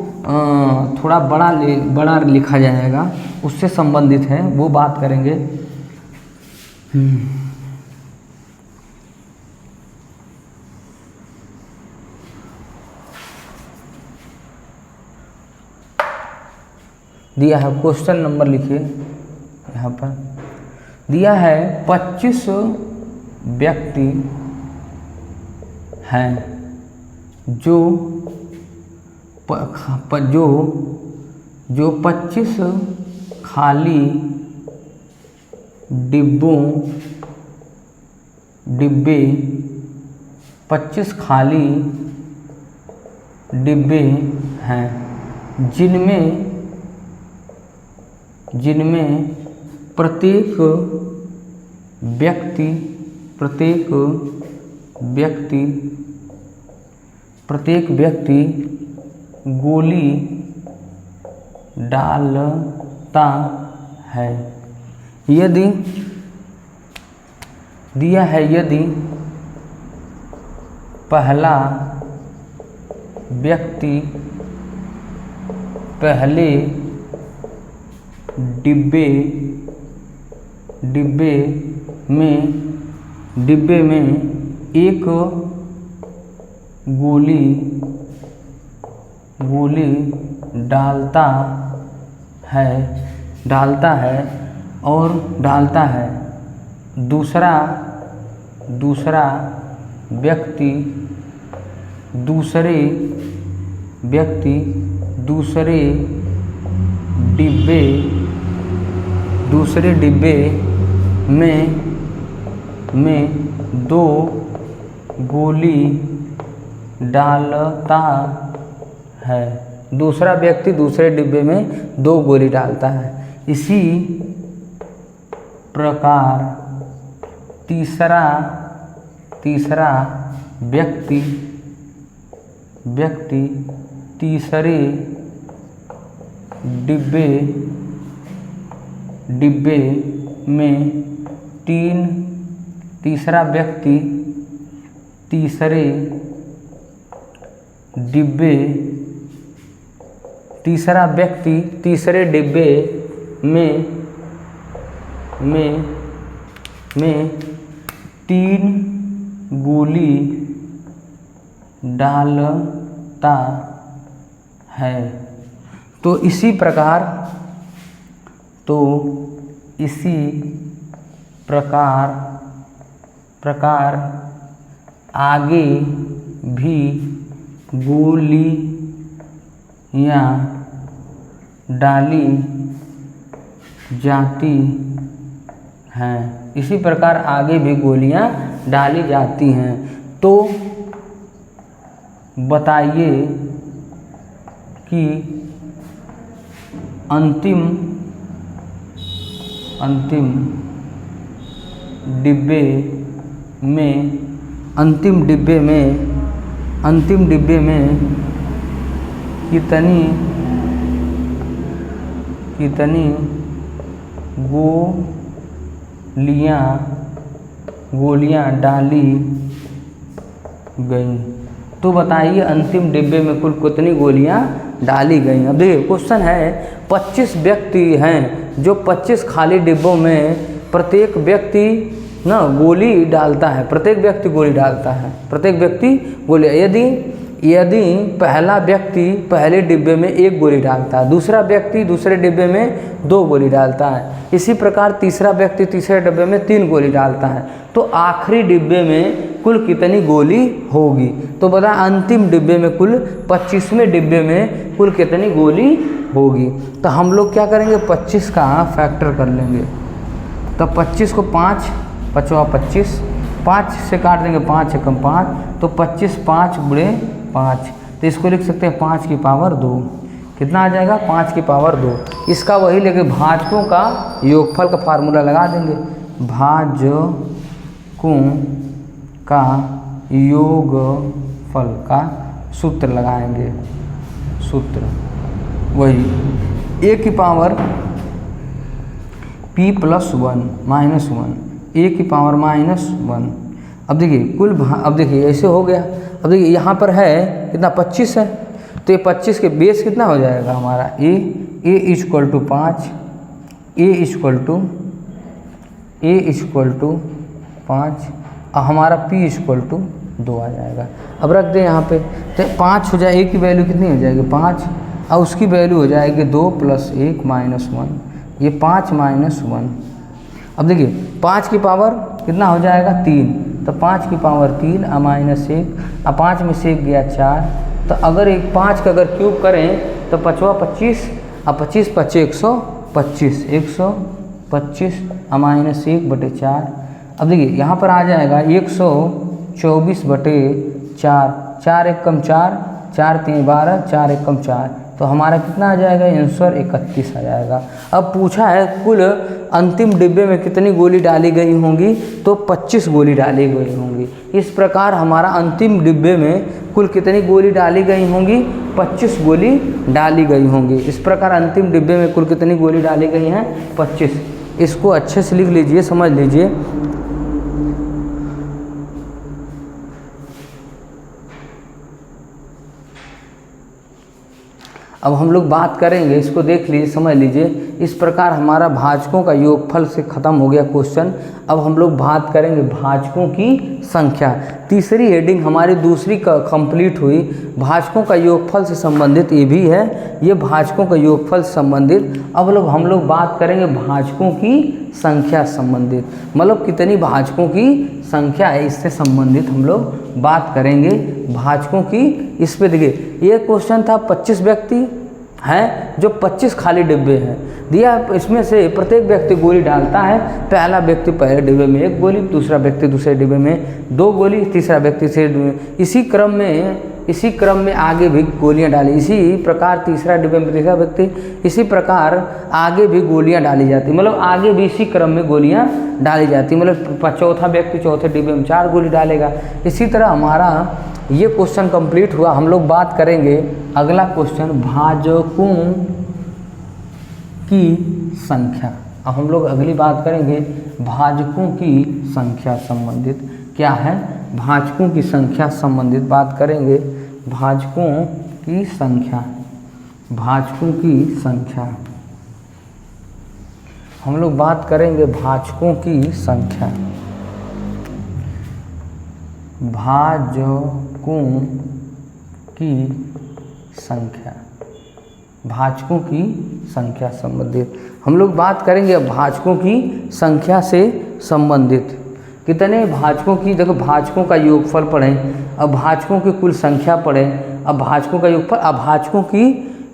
थोड़ा बड़ा लिखा जाएगा, उससे संबंधित है, वो बात करेंगे। दिया है क्वेश्चन नंबर, लिखिए यहाँ पर दिया है 25 व्यक्ति हैं जो 25 खाली डिब्बे 25 खाली डिब्बे हैं जिनमें प्रत्येक व्यक्ति गोली डालता है। यदि दिया है यदि पहला व्यक्ति पहले डिब्बे में एक गोली डालता है, दूसरा व्यक्ति दूसरे डिब्बे में 2 गोली डालता है। दूसरा व्यक्ति दूसरे डिब्बे में 2 गोली डालता है। इसी प्रकार तीसरा व्यक्ति तीसरे डिब्बे में 3 तीसरा व्यक्ति तीसरे डिब्बे में 3 गोली डालता है। तो इसी प्रकार आगे भी गोलियां डाली हैं। इसी प्रकार आगे भी गोलियां डाली जाती हैं। तो बताइए कि अंतिम डिब्बे में कितनी गोलियां डाली गई। तो बताइए अंतिम डिब्बे में कुल कितनी गोलियां डाली गई। अब देखिए क्वेश्चन है 25 व्यक्ति हैं, जो 25 खाली डिब्बों में प्रत्येक व्यक्ति ना गोली डालता है, प्रत्येक व्यक्ति गोली डालता है, प्रत्येक व्यक्ति गोली। यदि पहला व्यक्ति पहले डिब्बे में 1 गोली डालता है, दूसरा व्यक्ति दूसरे डिब्बे में 2 गोली डालता है, इसी प्रकार तीसरा व्यक्ति तीसरे डिब्बे में 3 गोली डालता है, तो आखिरी डिब्बे में कुल कितनी गोली होगी। तो बता अंतिम डिब्बे में कुल 25वें डिब्बे में कुल कितनी गोली होगी। तो हम लोग क्या करेंगे 25 का फैक्टर कर लेंगे। तो 25 को 5 5वां 25, 5 से काट देंगे 5 एकम 5, तो 25 5 गुणे 5, तो इसको लिख सकते हैं 5 की पावर 2। कितना आ जाएगा 5 की पावर 2। इसका वही लेके भाजकों का योगफल का फार्मूला लगा देंगे। भाजकों का योगफल का सूत्र लगाएंगे। सूत्र वही a की पावर p + 1 - 1, a की पावर -1। अब देखिए अब देखिए ऐसे हो गया। अब देखिए यहाँ पर है कितना 25 है, तो ये 25 के बेस कितना हो जाएगा हमारा a = 5, a = 5 और हमारा p = 2 आ जाएगा। अब रख दें यहाँ पे, तो 5 हो जाए, a की वैल्यू कितनी हो जाएगी 5 और उसकी वैल्यू हो जाएगी 2 + 1 - 1, ये 5 - 1। अब देखिए 5 की पावर कितना हो जाएगा 3, तो 5 की पावर 3 और -1 और 5 में से 1 गया 4। तो अगर एक 5 का अगर क्यूब करें तो 5वां 25 और 25 × 5 125, 125 और -1/4। अब देखिए यहाँ पर आ जाएगा 124/4, 4 एकम 4, 4 3 12, 4 एकम 4, तो हमारा कितना आ जाएगा आंसर 31 आ जाएगा। अब पूछा है कुल अंतिम डिब्बे में कितनी गोली डाली गई होंगी, तो 25 गोली डाली गई होंगी। इस प्रकार हमारा अंतिम डिब्बे में कुल कितनी गोली डाली गई होंगी 25 गोली डाली गई होंगी। इस प्रकार अंतिम डिब्बे में कुल कितनी गोली डाली गई हैं 25। इसको अच्छे से लिख लीजिए, समझ लीजिए। अब हम लोग बात करेंगे, इसको देख लीजिए, समझ लीजिए। इस प्रकार हमारा भाजकों का योगफल से ख़त्म हो गया क्वेश्चन। अब हम लोग बात करेंगे भाजकों की संख्या। तीसरी हेडिंग हमारी दूसरी का कंप्लीट हुई। भाजकों का योगफल से संबंधित ये भी है, ये भाजकों का योगफल से संबंधित। अब हम लोग बात करेंगे भाजकों की संख्या संबंधित, मतलब कितनी भाजकों की संख्या है, इससे संबंधित हम लोग बात करेंगे भाजकों की। इस पे देखिए ये क्वेश्चन था 25 व्यक्ति हैं जो 25 खाली डिब्बे हैं दिया, इसमें से प्रत्येक व्यक्ति गोली डालता है। पहला व्यक्ति पहले डिब्बे में 1 गोली, दूसरा व्यक्ति दूसरे डिब्बे में 2 गोली, तीसरा व्यक्ति तीसरे डिब्बे में, इसी क्रम में आगे भी गोलियां डाली। इसी प्रकार तीसरा डिब्बे में तीसरा व्यक्ति, इसी प्रकार आगे भी गोलियां डाली जाती, मतलब आगे भी इसी क्रम में गोलियां डाली जाती, मतलब चौथा व्यक्ति चौथे डिब्बे में 4 गोली डालेगा। इसी तरह हमारा ये क्वेश्चन कंप्लीट हुआ। हम लोग बात करेंगे अगला क्वेश्चन भाजकों की संख्या। अब हम लोग अगली बात करेंगे भाजकों की संख्या संबंधित क्या है, भाजकों की संख्या संबंधित बात करेंगे। भाजकों की संख्या, भाजकों की संख्या हम लोग बात करेंगे भाजकों की संख्या। भाजकों की संख्या, भाजकों की संख्या संबंधित हम लोग बात करेंगे। भाजकों की संख्या से संबंधित कितने भाजकों की, देखो भाजकों का योगफल पढ़ें, अब भाजकों की कुल संख्या पढ़ें, अब भाजकों का योगफल, अब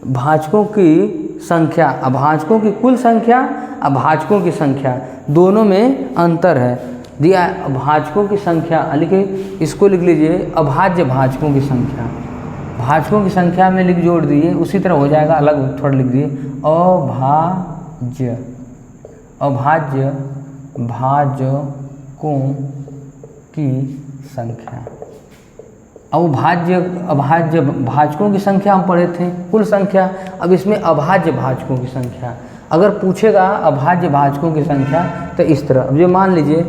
भाजकों की संख्या, अभाजकों की कुल संख्या, अभाजकों की संख्या, दोनों में अंतर है। दिया है अभाजकों की संख्या, लिखे इसको लिख लीजिए अभाज्य भाजकों की संख्या, भाजकों की संख्या में लिख जोड़ दिए, उसी तरह हो जाएगा, अलग थोड़ा लिख दिए अभाज्य, अभाज्य भाजकों की संख्या। अभाज्य भाजकों की संख्या हम पढ़े थे कुल संख्या, अब इसमें अभाज्य भाजकों की संख्या। अगर पूछेगा अभाज्य भाजकों की संख्या तो इस तरह, अब जो मान लीजिए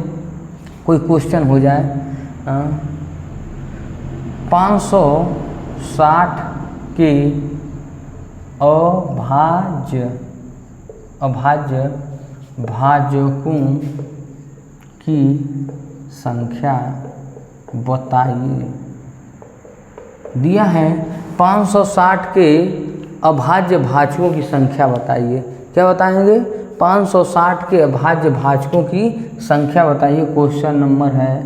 कोई क्वेश्चन हो जाए 560 के अभाज्य भाजकों की संख्या बताइए। दिया है 560 के अभाज्य भाजकों की संख्या बताइए। क्या बताएंगे? 560 के अभाज्य भाजकों की संख्या बताइए। क्वेश्चन नंबर है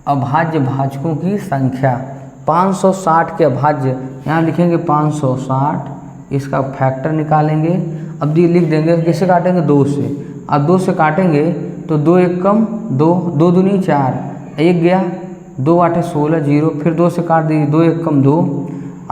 अभाज्य भाजकों की संख्या। 560 के अभाज्य, यहाँ लिखेंगे 560, इसका फैक्टर निकालेंगे। अब ये लिख देंगे, कैसे काटेंगे? 2 से। अब 2 से काटेंगे तो 2 एक कम 2, 2 दूनी 4, 1 गया, 2 8 16 0, फिर 2 से काट दीजिए, 2 एक कम 2,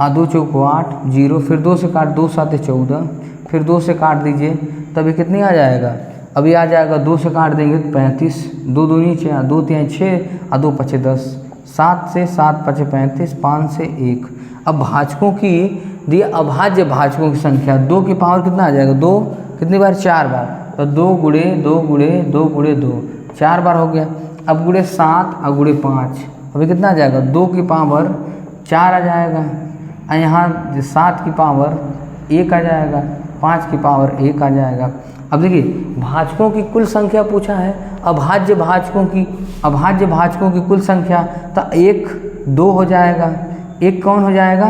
2 चौक 8 0, फिर 2 से काट 2 7 14, फिर 2 से काट दीजिए, तब ये कितनी आ जाएगा? अभी आ जाएगा 2 से काट देंगे तो 35, 2 दूनी 4, 2 3 6, 2 5 10, 7 से 7 5 35, 5 से 1। अब भाजकों की दिए अभाज्य भाजकों की संख्या, 2 की पावर कितना आ जाएगा? 2 कितनी बार? 4 बार, तो 2 गुणे 2 गुणे 2 गुणे 2, 4 बार हो गया। अब गुणे 7 और गुणे 5, अभी कितना आ जाएगा? 2 की पावर 4 आ जाएगा, और यहाँ 7 की पावर 1 आ जाएगा, 5 की पावर 1 आ जाएगा। अब देखिए भाजकों की कुल संख्या पूछा है, अभाज्य भाजकों की कुल संख्या, तो 1 2 हो जाएगा, 1 कौन हो जाएगा?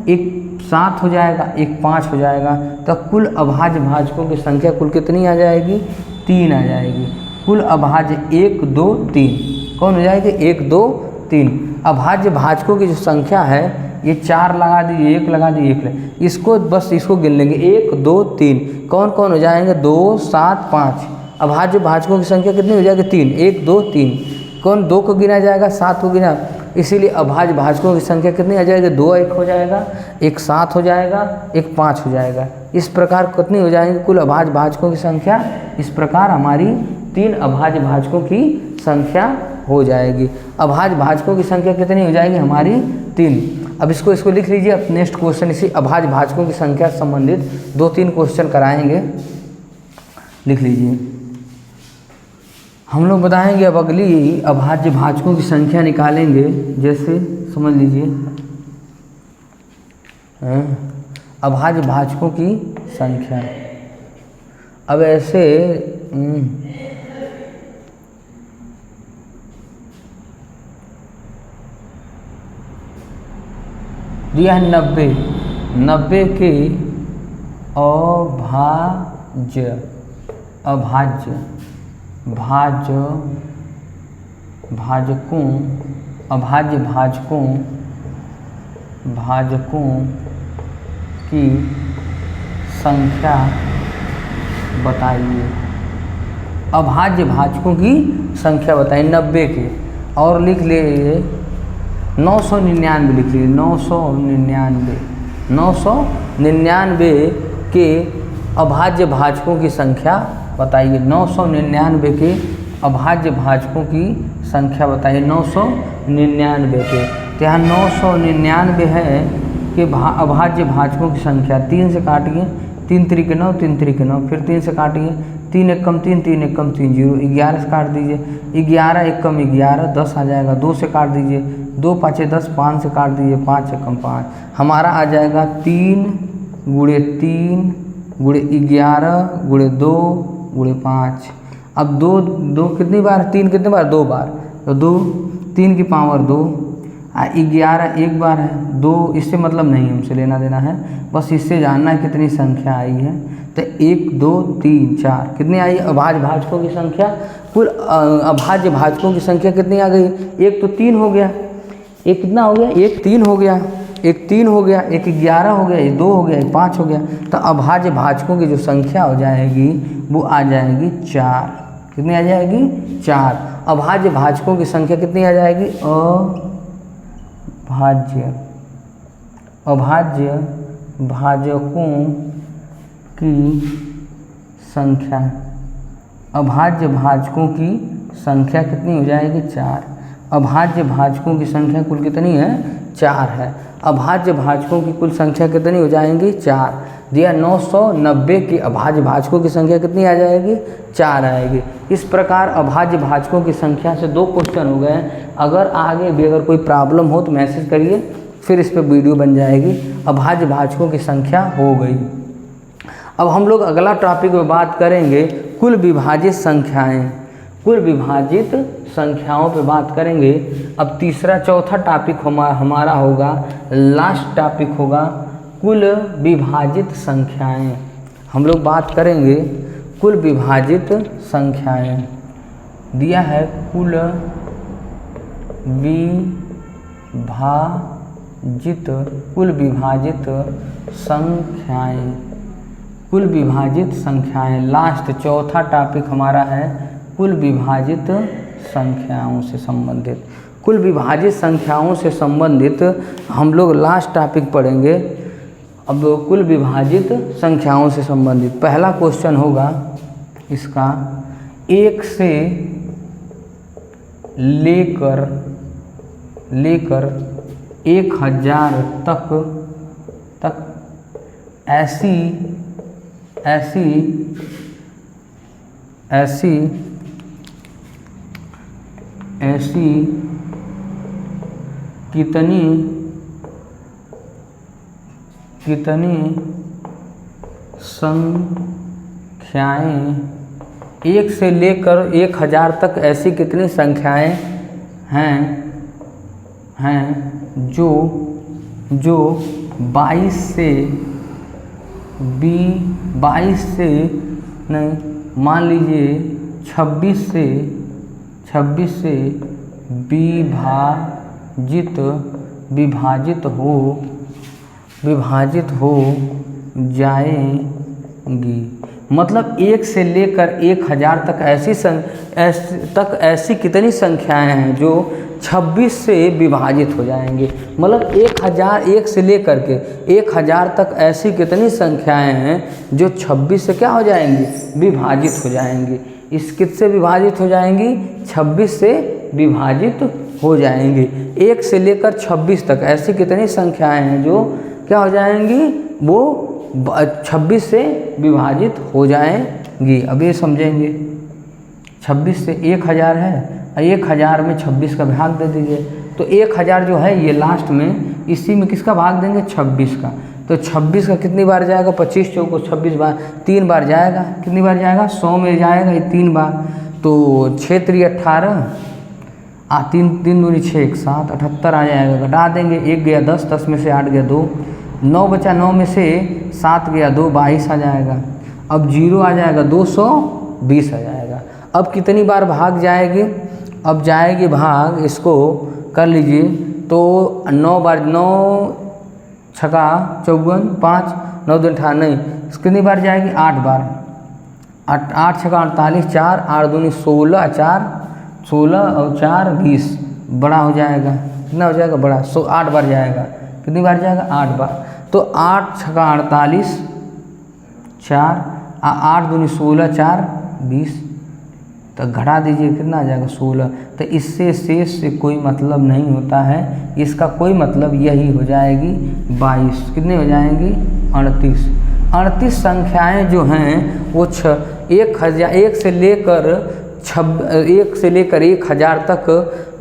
1 7 हो जाएगा, 1 5 हो जाएगा, तो कुल अभाज्य भाजकों की संख्या कुल कितनी आ जाएगी? 3 आ जाएगी। कुल अभाज्य 1 2 3 कौन हो जाएगी? 1 2 3। अभाज्य भाजकों की जो संख्या है ये 4 लगा दीजिए, 1 लगा दीजिए, 1 इसको बस इसको गिन लेंगे, 1 2 3 कौन कौन हो जाएंगे? 2 7 5। अभाज्य भाजकों की संख्या कितनी हो जाएगी? 3, 1 2 3। कौन 2 को गिना जाएगा? 7 को गिना, इसीलिए अभाज्य भाजकों की संख्या कितनी आ जाएगी? 2 1 हो जाएगा, 1 7 हो जाएगा, 1 5 हो जाएगा। इस प्रकार कितनी हो जाएंगी कुल अभाज्य भाजकों की संख्या? इस प्रकार हमारी 3 अभाज्य भाजकों की संख्या हो जाएगी। अभाज्य भाजकों की संख्या कितनी हो जाएगी हमारी? 3। अब इसको लिख लीजिए। अब नेक्स्ट क्वेश्चन इसी अभाज्य भाजकों की संख्या से संबंधित 2-3 क्वेश्चन कराएंगे, लिख लीजिए। हम लोग बताएंगे अब अगली अभाज्य भाजकों की संख्या निकालेंगे, जैसे समझ लीजिए अभाज्य भाजकों की संख्या। अब ऐसे दिया है 90 के अभाज्य भाजकों की संख्या बताइए। अभाज्य भाजकों की संख्या बताइए 90 के, और लिख लीजिए 999 लिख लीजिए, 999 के अभाज्य भाजकों की संख्या बताइए। 999 के अभाज्य भाजकों की संख्या बताइए। 999 के, तो यहाँ 999 है कि अभाज्य भाजकों की संख्या। 3 से काटिए, 3 3 9, 3 3 9, फिर 3 से काटिए, 3 1 कम 3, 3 1 कम 3 0, 11 से काट दीजिए, 11 1 कम 11 10 आ जाएगा। 2 से काट दीजिए, 2 5 10, 5 से काट दीजिए, 5 1 कम 5, हमारा आ जाएगा 3 गुणे 3 गुणे 11 गुणे 2 गुणे 5। अब 2 कितनी बार? 3 कितनी बार? 2 बार, तो 2 3 की पावर 2, 11 एक बार है, 2 इससे मतलब नहीं हमसे लेना देना है, बस इससे जानना है कितनी संख्या आई है। तो 1 2 3 4 कितनी आई? अभाज्य भाजकों की संख्या। कुल अभाज्य भाजकों की संख्या कितनी आ गई? 1 तो 3 हो गया, 1 कितना हो गया? 1 3 हो गया, एक 3 हो गया, एक 11 हो गया, एक 2 हो गया, एक 5 हो गया। तो अभाज्य भाजकों की जो संख्या हो जाएगी वो आ जाएगी 4। कितनी आ जाएगी? 4। अभाज्य भाजकों की संख्या कितनी आ जाएगी? अभाज्य भाजकों की संख्या, अभाज्य भाजकों की संख्या कितनी हो जाएगी? 4। अभाज्य भाजकों की संख्या कुल कितनी है? 4 है। अभाज्य भाजकों की कुल संख्या कितनी हो जाएंगी? 4। दिया 990 की अभाज्य भाजकों की संख्या कितनी आ जाएगी? 4 आएगी। इस प्रकार अभाज्य भाजकों की संख्या से 2 क्वेश्चन हो गए। अगर आगे भी अगर कोई प्रॉब्लम हो तो मैसेज करिए, फिर इस पर वीडियो बन जाएगी। अभाज्य भाजकों की संख्या हो गई। अब हम लोग अगला टॉपिक में बात करेंगे कुल विभाजित संख्याएं। कुल विभाजित संख्याओं पे बात करेंगे। अब तीसरा चौथा टॉपिक हमारा होगा, लास्ट टॉपिक होगा कुल विभाजित संख्याएं। हम लोग बात करेंगे कुल विभाजित संख्याएं। दिया है कुल विभाजित संख्याएं। कुल विभाजित संख्याएं लास्ट चौथा टॉपिक हमारा है कुल विभाजित संख्याओं से संबंधित। कुल विभाजित संख्याओं से संबंधित हम लोग लास्ट टॉपिक पढ़ेंगे। अब कुल विभाजित संख्याओं से संबंधित पहला क्वेश्चन होगा इसका, 1 से लेकर 1000 तक ऐसी कितनी संख्याएं, 1 से लेकर 1000 तक ऐसी कितनी संख्याएं हैं जो 22 से नहीं, मान लीजिए 26 से विभाजित हो जाएंगी। मतलब 1 से लेकर 1000 तक ऐसी कितनी संख्याएं हैं जो 26 से विभाजित हो जाएंगे। मतलब 1 से लेकर के 1000 तक ऐसी कितनी संख्याएं हैं जो 26 से क्या हो जाएंगी? विभाजित हो जाएंगी। इस किससे विभाजित हो जाएंगी? 26 से विभाजित हो जाएंगी। 1 से लेकर 26 तक ऐसी कितनी संख्याएं हैं जो क्या हो जाएंगी? वो 26 से विभाजित हो जाएंगी। अब ये समझेंगे, 26 से 1000 है, 1000 में 26 का भाग दे दीजिए। तो 1000 जो है ये लास्ट में इसी में किसका भाग देंगे? 26 का। तो 26 का कितनी बार जाएगा? 25 चौको 26 बार, 3 बार जाएगा। कितनी बार जाएगा? 100 में जाएगा ये 3 बार। तो 6 3 18, 3 दूनी 6 1 7, 78 आ जाएगा। घटा देंगे, 1 गया 10, 10 में से 8 गया 2, 9 बचा, 9 में से 7 गया 2, 22 आ जाएगा। अब 0 आ जाएगा, 220 आ जाएगा। अब कितनी बार भाग जाएगी? अब जाएगी भाग, इसको कर लीजिए। तो 9 बार, 9 छका 54, 5 9 दूनी 18, नहीं कितनी बार जाएगी? 8 बार। 8 छका 48, 4 8 दूनी 16, 4 16 और 4 20, बड़ा हो जाएगा। कितना हो जाएगा? बड़ा। 8 बार जाएगा। कितनी बार जाएगा? 8 बार। तो 8 छका 48, 4 8 दूनी 16, 4 20, तो घटा दीजिए, कितना आ जाएगा? 16। तो इससे शेष से कोई मतलब नहीं होता है, इसका कोई मतलब यही हो जाएगी 22। कितनी हो जाएंगी? 38। 38 संख्याएं जो हैं वो 1 से लेकर 1000 तक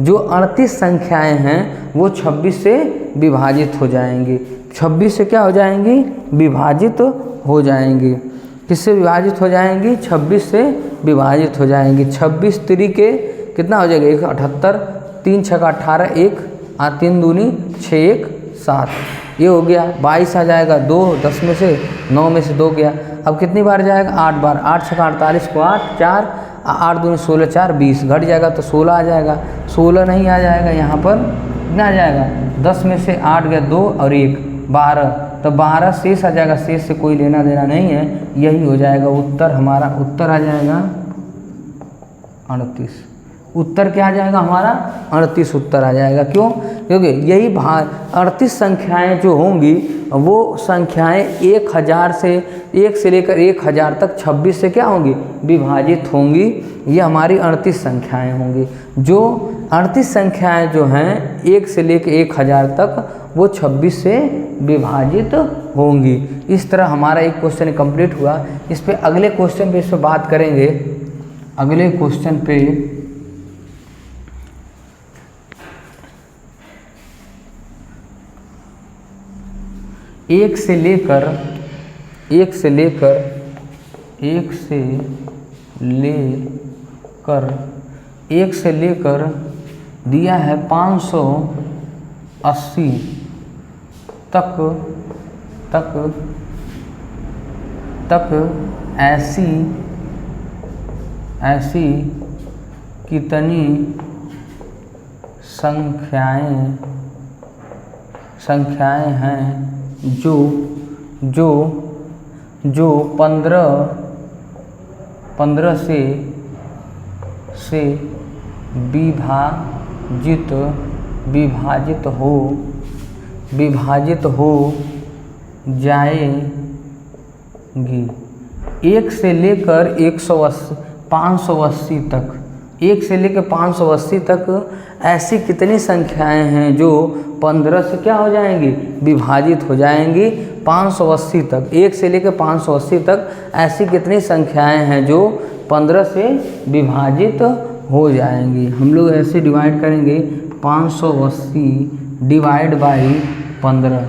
जो 38 संख्याएं हैं वो 26 से विभाजित हो जाएंगी। 26 से क्या हो जाएंगी? विभाजित हो जाएंगी। किससे विभाजित हो जाएंगी? 26 से विभाजित हो जाएंगी। 26 तरीके कितना हो जाएगा? 178, 3 छका 18, 1 3 दूनी 6 1 7, ये हो गया। 22 आ जाएगा, 2 10 में से 9 में से 2 गया। अब कितनी बार जाएगा? 8 बार। 8 छका 48 को 8, 4 8 दूनी 16, 4 20, घट जाएगा तो 16 आ जाएगा। 16 नहीं आ जाएगा यहाँ पर, कितना आ जाएगा, 10 में से 8 गया 2 और 1 12, तो 12 शेष आ जाएगा, शेष से कोई लेना देना नहीं है, यही हो जाएगा उत्तर हमारा। उत्तर आ जाएगा 38। उत्तर क्या आ जाएगा हमारा 38 उत्तर आ जाएगा। क्यों? क्योंकि यही 38 संख्याएं जो होंगी वो संख्याएं 1000 से 1 से लेकर 1000 तक 26 से क्या होंगी, विभाजित होंगी। ये हमारी 38 संख्याएं होंगी। जो 38 संख्याएं जो हैं 1 से लेकर 1000 तक वो 26 से विभाजित होंगी। इस तरह हमारा एक क्वेश्चन कंप्लीट हुआ। इस पे अगले क्वेश्चन पे इस पर बात करेंगे। अगले क्वेश्चन पे 1 से लेकर दिया है 580 तक ऐसी कितनी संख्याएं हैं जो 15 से विभाजित हो जाएंगी। 1 से लेकर 580 तक, 1 से लेकर 580 तक ऐसी कितनी संख्याएं हैं जो 15 से क्या हो जाएंगी, विभाजित हो जाएंगी 580 तक। 1 से लेकर 580 तक ऐसी कितनी संख्याएं हैं जो 15 से विभाजित हो जाएंगी। हम लोग ऐसे डिवाइड करेंगे 580 डिवाइड बाई 15।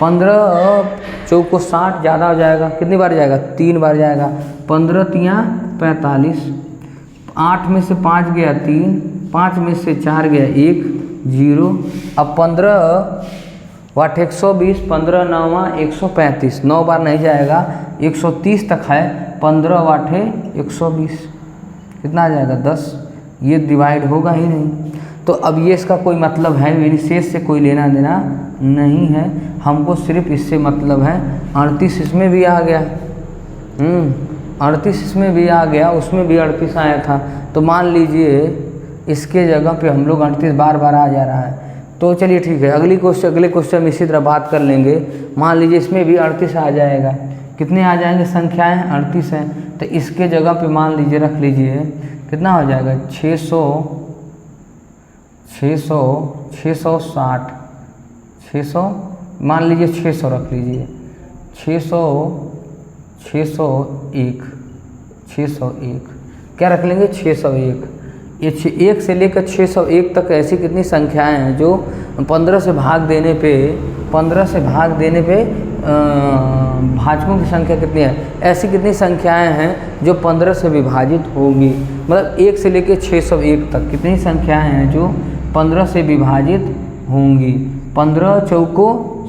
15 चौको 60 ज़्यादा हो जाएगा, कितनी बार जाएगा, 3 बार जाएगा। 15 तियाँ 45, 8 में से 5 गया 3, 5 में से 4 गया 1 0। अब 15 वाट 120, 15 9 135, 9 बार नहीं जाएगा, 130 तक है। 15 वाट है 120, कितना आ जाएगा 10। ये डिवाइड होगा ही नहीं, तो अब ये इसका कोई मतलब है मेरी शेष से कोई लेना देना नहीं है, हमको सिर्फ इससे मतलब है। 38 इसमें भी आ गया, 38 इसमें भी आ गया, उसमें भी 38 आया था। तो मान लीजिए इसके जगह पे हम लोग 38 बार बार आ जा रहा है। तो चलिए ठीक है, अगले क्वेश्चन में इसी तरह बात कर लेंगे। मान लीजिए इसमें भी 38 आ जाएगा, कितने आ जाएंगे संख्याएं 38 हैं, तो इसके जगह पे मान लीजिए रख लीजिए कितना हो जाएगा 660 मान लीजिए 600 रख लीजिए, 601 क्या रख लेंगे 601। ये 1 से लेकर 601 तक ऐसी कितनी संख्याएं हैं जो 15 से भाग देने पे भाजकों की संख्या कितनी है, ऐसी कितनी संख्याएं हैं जो 15 से विभाजित होंगी। मतलब 1 से लेकर 601 तक कितनी संख्याएं हैं जो 15 से विभाजित होंगी। 15 चौको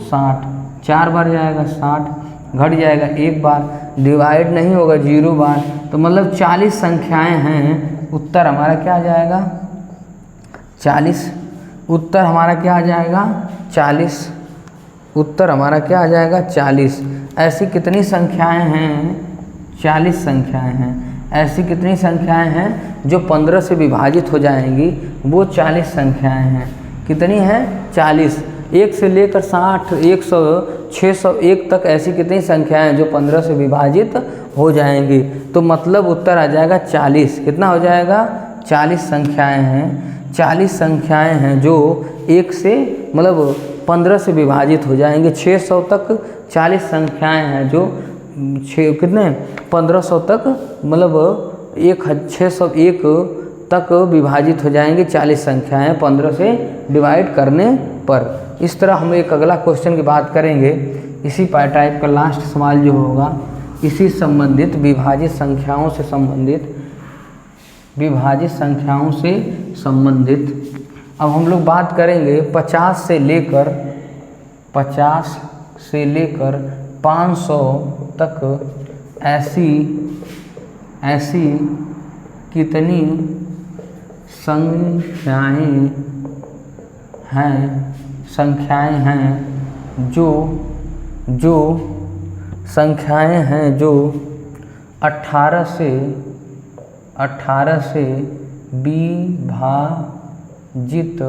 60, 4 बार जाएगा 60, घट जाएगा 1 बार, डिवाइड नहीं होगा 0 बार, तो मतलब 40 संख्याएं हैं। उत्तर हमारा क्या आ जाएगा 40। उत्तर हमारा क्या आ जाएगा 40। उत्तर हमारा क्या आ जाएगा 40। ऐसी कितनी संख्याएं हैं 40 संख्याएं हैं। ऐसी कितनी संख्याएं हैं जो 15 से विभाजित हो जाएंगी, वो 40 संख्याएं हैं। कितनी हैं 40। 1 से लेकर 60 100 601 तक ऐसी कितनी संख्याएं जो 15 से विभाजित हो जाएंगी। तो मतलब उत्तर आ जाएगा 40। कितना हो जाएगा 40 संख्याएं हैं। 40 संख्याएं हैं जो 1 से मतलब 15 से विभाजित हो जाएंगे। 600 तक 40 संख्याएं हैं जो कितने 1500 तक मतलब 601 तक विभाजित हो जाएंगे। 40 संख्याएं 15 से डिवाइड करने पर। इस तरह हम एक अगला क्वेश्चन की बात करेंगे। इसी टाइप का लास्ट सवाल जो होगा इसी संबंधित विभाजित संख्याओं से संबंधित अब हम लोग बात करेंगे 50 से लेकर 500 तक ऐसी कितनी संख्याएं संख्याएं हैं जो संख्याएं हैं जो 18 से विभाजित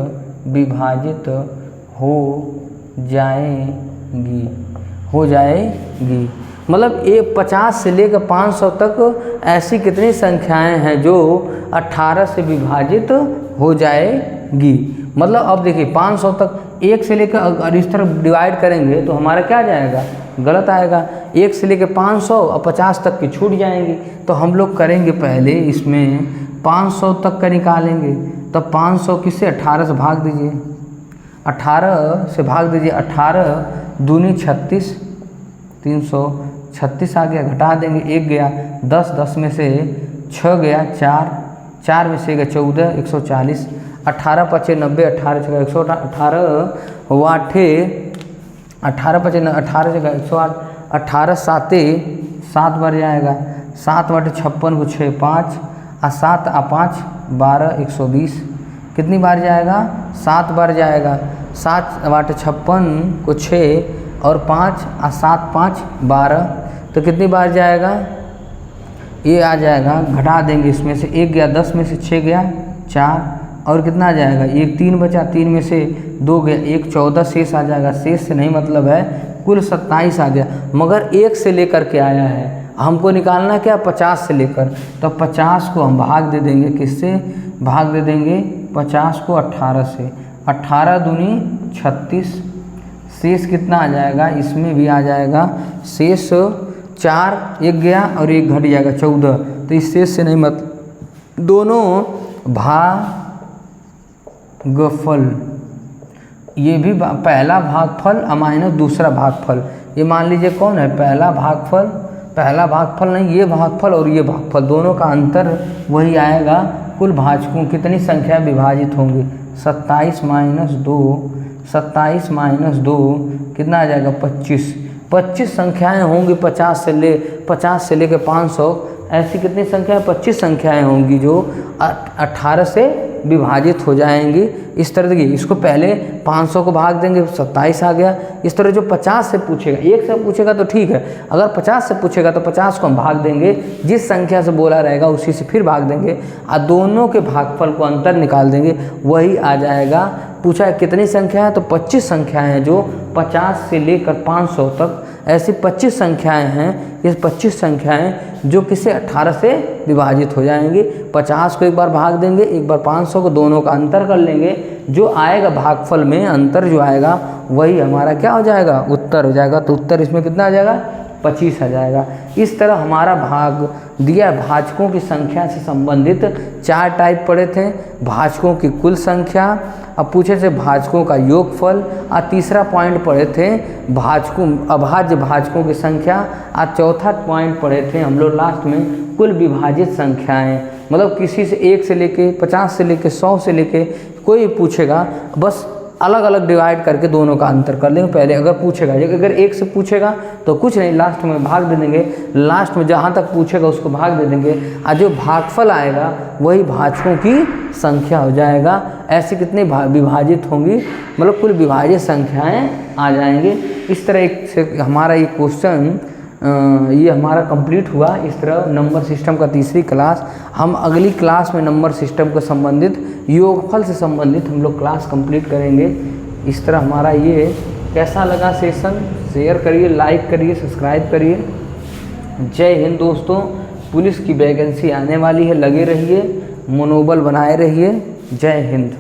हो जाएगी। मतलब ये 50 से लेकर 500 तक ऐसी कितनी संख्याएं हैं जो 18 से विभाजित हो जाएगी। मतलब अब देखिए 500 तक 1 से लेकर अगर इस तरफ डिवाइड करेंगे तो हमारा क्या जाएगा, गलत आएगा। 1 से लेकर 500 और 50 तक की छूट जाएंगी। तो हम लोग करेंगे पहले इसमें 500 तक का निकालेंगे। तो 500 किससे 18 से भाग दीजिए, 18 से भाग दीजिए। 18 दूनी 36, 336 आ गया, घटा देंगे 1 गया, 10 में से 6 गया, 4 में से गया 14, 140, 18 पचे 90, 18 जगह 118 वाठे, 18 पचे 18 जगह 108, 18 साते 7 बार जाएगा, 7 वाटे 56 को 6 5 और 7 और 5 12, 120 कितनी बार जाएगा, 7 बार जाएगा। 7 वाटे 56 को 6 और 5 और 7 5 12 तो कितनी बार जाएगा, ये आ जाएगा। घटा देंगे इसमें से 1 गया, 10 में से 6 गया 4 और कितना आ जाएगा, 1 3 बचा, 3 में से 2 गया, 1 14 शेष आ जाएगा। शेष से नहीं मतलब है, कुल 27 आ गया। मगर 1 से लेकर के आया है, हमको निकालना क्या 50 से लेकर। तो 50 को हम भाग दे देंगे, किससे भाग दे देंगे 50 को 18 से। 18 दूनी 36, शेष कितना आ जाएगा, इसमें भी आ जाएगा शेष 4, 1 गया और 1 घट जाएगा 14। तो इस शेष से नहीं मतलब दोनों भागफल, ये भी पहला भागफल और माइनस दूसरा भागफल। ये मान लीजिए कौन है, पहला भागफल नहीं, ये भागफल और ये भागफल, दोनों का अंतर वही आएगा। कुल भाजकों कितनी संख्या विभाजित होंगी, 27 माइनस 2 कितना आ जाएगा 25 संख्याएं होंगी। 50 से लेकर 500 ऐसी कितनी संख्या, 25 संख्याएं होंगी जो 18 से विभाजित हो जाएंगी। इस तरह देखिए, इसको पहले 500 को भाग देंगे 27 आ गया। इस तरह जो 50 से पूछेगा, 1 से पूछेगा तो ठीक है, अगर 50 से पूछेगा तो 50 को हम भाग देंगे, जिस संख्या से बोला रहेगा उसी से फिर भाग देंगे और दोनों के भागफल को अंतर निकाल देंगे, वही आ जाएगा। पूछा है कितनी संख्या है, तो 25 संख्याएँ हैं जो 50 से लेकर 500 तक ऐसी 25 संख्याएं हैं। ये 25 संख्याएं जो किसे 18 से विभाजित हो जाएंगी। 50 को एक बार भाग देंगे, एक बार 500 को, दोनों का अंतर कर लेंगे, जो आएगा भागफल में अंतर जो आएगा वही हमारा क्या हो जाएगा, उत्तर हो जाएगा। तो उत्तर इसमें कितना आ जाएगा, 25 आ जाएगा। इस तरह हमारा भाग दिया भाजकों की संख्या से संबंधित 4 टाइप पढ़े थे। भाजकों की कुल संख्या, अब पूछे थे भाजकों का योगफल, और तीसरा पॉइंट पढ़े थे अभाज्य भाजकों की संख्या, और चौथा पॉइंट पढ़े थे हम लोग लास्ट में कुल विभाजित संख्याएं। मतलब किसी से 1 से लेके 50 से लेके 100 से लेके कोई पूछेगा, बस अलग अलग डिवाइड करके दोनों का अंतर कर लेंगे पहले। अगर पूछेगा, अगर 1 से पूछेगा तो कुछ नहीं, लास्ट में भाग दे देंगे, लास्ट में जहाँ तक पूछेगा उसको भाग दे देंगे, और जो भागफल आएगा वही भाजकों की संख्या हो जाएगा। ऐसे कितने विभाजित होंगी, मतलब कुल विभाजित संख्याएं आ जाएंगी। इस तरह एक से हमारा ये क्वेश्चन ये हमारा कंप्लीट हुआ। इस तरह नंबर सिस्टम का तीसरी क्लास, हम अगली क्लास में नंबर सिस्टम को संबंधित योगफल से संबंधित हम लोग क्लास कंप्लीट करेंगे। इस तरह हमारा ये कैसा लगा सेशन, शेयर करिए, लाइक करिए, सब्सक्राइब करिए। जय हिंद दोस्तों, पुलिस की वैकेंसी आने वाली है, लगे रहिए, मनोबल बनाए रहिए। जय हिंद।